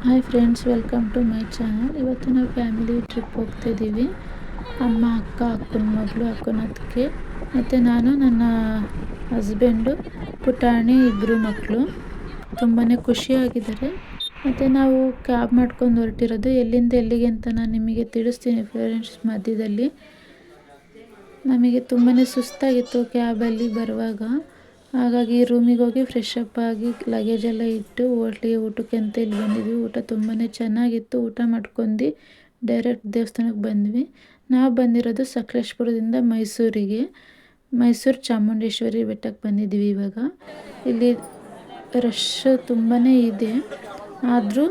Hi friends, welcome to my channel. ಇವತ್ತು ನಾವು family trip ಹೋಗ್ತಿದ್ದೀವಿ. ಅಮ್ಮ, ಅಕ್ಕ, ಅಕ್ಕನ ಮಗಳು, ಅಕ್ಕನ ಅತ್ತಿಗೆ ಮತ್ತು ನಾನು, ನನ್ನ ಹಸ್ಬೆಂಡು, ಪುಟಾಣಿ ಇಬ್ಬರು ಮಕ್ಕಳು ತುಂಬಾ ಖುಷಿಯಾಗಿದ್ದಾರೆ. ಮತ್ತು ನಾವು ಕ್ಯಾಬ್ ಮಾಡ್ಕೊಂಡು ಹೊರಟಿರೋದು. ಎಲ್ಲಿಂದ ಎಲ್ಲಿಗೆ ಅಂತ ನಾನು ನಿಮಗೆ ತಿಳಿಸ್ತೀನಿ ಫ್ರೆಂಡ್ಸ್. ಮಧ್ಯದಲ್ಲಿ ನಮಗೆ ತುಂಬಾ ಸುಸ್ತಾಗಿತ್ತು ಕ್ಯಾಬಲ್ಲಿ ಬರುವಾಗ. ಹಾಗಾಗಿ ರೂಮಿಗೆ ಹೋಗಿ ಫ್ರೆಶ್ ಅಪ್ ಆಗಿ ಲಗೇಜ್ ಎಲ್ಲ ಇಟ್ಟು ಹೋಟ್ಲಿಗೆ ಊಟಕ್ಕೆ ಅಂತ ಇಲ್ಲಿ ಬಂದಿದ್ವಿ. ಊಟ ತುಂಬಾ ಚೆನ್ನಾಗಿತ್ತು. ಊಟ ಮಾಡ್ಕೊಂಡು ಡೈರೆಕ್ಟ್ ದೇವಸ್ಥಾನಕ್ಕೆ ಬಂದ್ವಿ. ನಾವು ಬಂದಿರೋದು ಸಕಲೇಶಪುರದಿಂದ ಮೈಸೂರು ಚಾಮುಂಡೇಶ್ವರಿ ಬೆಟ್ಟಕ್ಕೆ ಬಂದಿದ್ದೀವಿ. ಇವಾಗ ಇಲ್ಲಿ ರಶ್ ತುಂಬಾ ಇದೆ. ಆದರೂ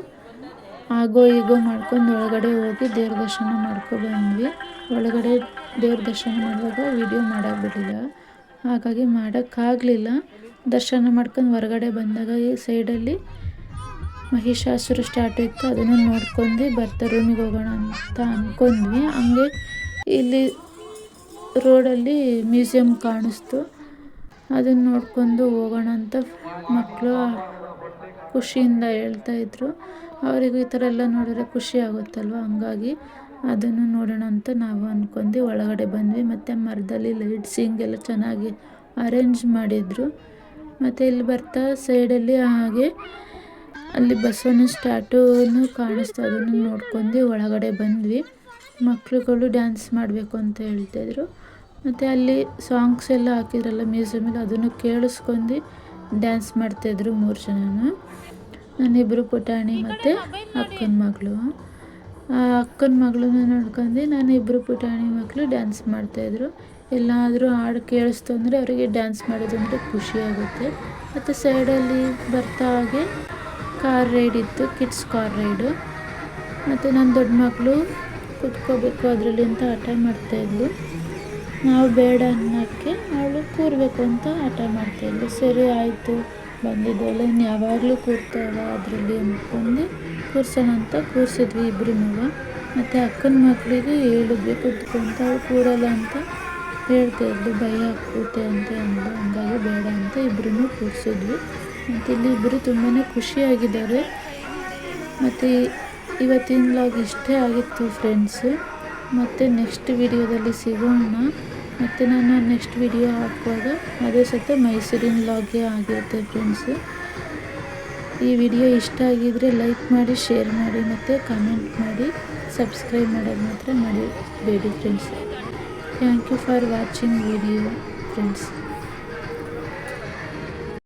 ಆಗೋ ಈಗೋ ಮಾಡ್ಕೊಂಡು ಒಳಗಡೆ ಹೋಗಿ ದೇವ್ರ ದರ್ಶನ ಬಂದ್ವಿ. ಒಳಗಡೆ ದೇವ್ರ ದರ್ಶನ ಮಾಡುವಾಗ ವಿಡಿಯೋ ಮಾಡೋಕ್ಬಿಟ್ಟಿಲ್ಲ, ಹಾಗಾಗಿ ಮಾಡೋಕ್ಕಾಗಲಿಲ್ಲ. ದರ್ಶನ ಮಾಡ್ಕೊಂಡು ಹೊರಗಡೆ ಬಂದಾಗ ಈ ಸೈಡಲ್ಲಿ ಮಹಿಷಾಸುರ ಸ್ಟ್ಯಾಟು ಇತ್ತು. ಅದನ್ನು ನೋಡ್ಕೊಂಡು ರೂಮಿಗೆ ಹೋಗೋಣ ಅಂತ ಅಂದ್ಕೊಂಡ್ವಿ. ಹಂಗೆ ಇಲ್ಲಿ ರೋಡಲ್ಲಿ ಮ್ಯೂಸಿಯಂ ಕಾಣಿಸ್ತು. ಅದನ್ನು ನೋಡ್ಕೊಂಡು ಹೋಗೋಣ ಅಂತ ಮಕ್ಕಳು ಖುಷಿಯಿಂದ ಹೇಳ್ತಾಯಿದ್ರು. ಅವರಿಗೂ ಈ ಥರ ಎಲ್ಲ ನೋಡಿದ್ರೆ ಖುಷಿ ಆಗುತ್ತಲ್ವ, ಹಂಗಾಗಿ ಅದನ್ನು ನೋಡೋಣ ಅಂತ ನಾವು ಅಂದ್ಕೊಂಡು ಒಳಗಡೆ ಬಂದ್ವಿ. ಮತ್ತು ಮರದಲ್ಲಿ ಲೈಟ್ಸಿಂಗ್ ಎಲ್ಲ ಚೆನ್ನಾಗಿ ಅರೇಂಜ್ ಮಾಡಿದರು. ಮತ್ತು ಇಲ್ಲಿ ಬರ್ತಾ ಸೈಡಲ್ಲಿ ಹಾಗೆ ಅಲ್ಲಿ ಬಸವನ ಸ್ಟ್ಯಾಟೂನು ಕಾಣಿಸ್ತು. ಅದನ್ನು ನೋಡ್ಕೊಂಡು ಒಳಗಡೆ ಬಂದ್ವಿ. ಮಕ್ಕಳುಗಳು ಡ್ಯಾನ್ಸ್ ಮಾಡಬೇಕು ಅಂತ ಹೇಳ್ತಾಯಿದ್ರು. ಮತ್ತು ಅಲ್ಲಿ ಸಾಂಗ್ಸ್ ಎಲ್ಲ ಹಾಕಿದ್ರಲ್ಲ ಮ್ಯೂಸಿಯಮಲ್ಲಿ, ಅದನ್ನು ಕೇಳಿಸ್ಕೊಂಡು ಡ್ಯಾನ್ಸ್ ಮಾಡ್ತಾಯಿದ್ರು 3 ಜನನು. ನಾನಿಬ್ಬರು ಪುಟಾಣಿ ಮತ್ತು ಅಕ್ಕನ ಮಗಳು. ಅಕ್ಕನ ಮಗಳನ್ನ ನೋಡ್ಕೊಂಡು ನಾನಿಬ್ಬರು ಪುಟಾಣಿ ಮಕ್ಕಳು ಡ್ಯಾನ್ಸ್ ಮಾಡ್ತಾಯಿದ್ರು. ಎಲ್ಲಾದರೂ ಹಾಡು ಕೇಳಿಸ್ತು ಅಂದರೆ ಅವರಿಗೆ ಡ್ಯಾನ್ಸ್ ಮಾಡೋದಂದರೆ ಖುಷಿಯಾಗುತ್ತೆ. ಮತ್ತು ಸೈಡಲ್ಲಿ ಬರ್ತಾ ಹಾಗೆ ಕಾರ್ ರೈಡ್ ಇತ್ತು, ಕಿಡ್ಸ್ ಕಾರ್ ರೈಡು. ಮತ್ತು ನನ್ನ ದೊಡ್ಡ ಮಕ್ಕಳು ಕೂತ್ಕೋಬೇಕು ಅದರಲ್ಲಿ ಅಂತ ಹಠ ಮಾಡ್ತಾಯಿದ್ಲು. ನಾವು ಬೇಡ ಅನ್ನೋಕ್ಕೆ ಅವಳು ಕೂರಬೇಕು ಅಂತ ಹಠ ಮಾಡ್ತಾಯಿದ್ಲು. ಸರಿ ಆಯಿತು, ಬಂದಿದ್ದೆಲ್ಲ ಇನ್ನು ಯಾವಾಗಲೂ ಕೂರ್ತಾವ ಅದರಲ್ಲಿ ಅಂದ್ಕೊಂಡು ಕೂರ್ಸೋಣ ಅಂತ ಕೂರಿಸಿದ್ವಿ ಇಬ್ಬರು. ಮತ್ತು ಅಕ್ಕನ ಮಕ್ಕಳಿಗೆ ಹೇಳಿದ್ವಿ ಕೂತ್ಕೊಂತ, ಅವಳು ಕೂರಲ್ಲ ಅಂತ ಹೇಳ್ತಾಯಿದ್ಲು, ಭಯ ಆಗ್ತೈತೆ ಅಂತ ಅಂದ್ಲು. ಹಂಗಾಗಿ ಬೇಡ ಅಂತ ಇಬ್ಬರೂ ಕೂರಿಸಿದ್ವಿ. ಮತ್ತು ಇಲ್ಲಿ ಇಬ್ಬರು ತುಂಬಾ ಖುಷಿಯಾಗಿದ್ದಾರೆ. ಮತ್ತು ಇವತ್ತಿನ ವ್ಲಾಗ್ ಇಷ್ಟೇ ಆಗಿತ್ತು ಫ್ರೆಂಡ್ಸು. ಮತ್ತು ನೆಕ್ಸ್ಟ್ ವಿಡಿಯೋದಲ್ಲಿ ಸಿಗೋಣ. ಮತ್ತು ನಾನು ನೆಕ್ಸ್ಟ್ ವಿಡಿಯೋ ಹಾಕುವಾಗ ಅದೇ ಸತ ಮೈಸೂರಿನ ವ್ಲಾಗೇ ಆಗಿರುತ್ತೆ ಫ್ರೆಂಡ್ಸು. ಈ ವಿಡಿಯೋ ಇಷ್ಟ ಆಗಿದ್ದರೆ ಲೈಕ್ ಮಾಡಿ, ಶೇರ್ ಮಾಡಿ ಮತ್ತು ಕಮೆಂಟ್ ಮಾಡಿ. ಸಬ್ಸ್ಕ್ರೈಬ್ ಮಾಡೋದು ಮಾತ್ರ ಮರಿಬೇಡಿ friends. Thank you for watching video friends.